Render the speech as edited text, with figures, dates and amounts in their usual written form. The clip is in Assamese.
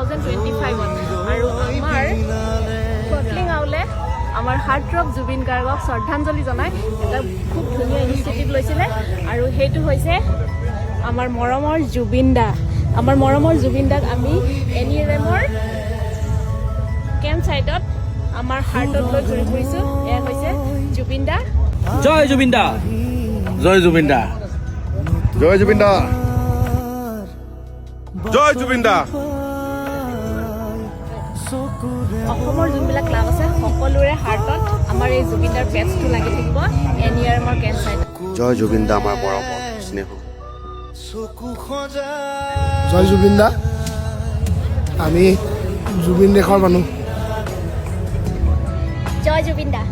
2025 আৰু আমাৰ কটলিং আউলে আমাৰ হাৰ্টৰক জুবিন গাৰ্গক শ্ৰদ্ধাঞ্জলি জনাই এটা খুব ধুনীয়া ইনিচিয়েটিভ লৈছিলে আৰু সেইটো হৈছে আমাৰ মৰমৰ জুবিন দা আমাৰ মৰমৰ জুবিন দাক আমি এনিৰেমৰ কেম্প চাইটত আমাৰ হাৰ্টত লৈ ঘূৰি ফুৰিছোঁ এয়া হৈছে জুবিন দা জয় জুবিন দা জয় জুবিন দা জয় জুবিন দা জয় জুবিন দা অসমৰ যোনবিলাক ক্লাব আছে সকলোৰে হাৰ্টত আমাৰ এই জুবিন দাৰ পেজটো লাগি থাকিব এনিৰেমৰ কেম্প চাইটত জয় জুবিন দা আমাৰ মৰমৰ স্নেহ জয় জুবিন দা আমি জুবিন দেশৰ মানুহ জয় জুবিন দা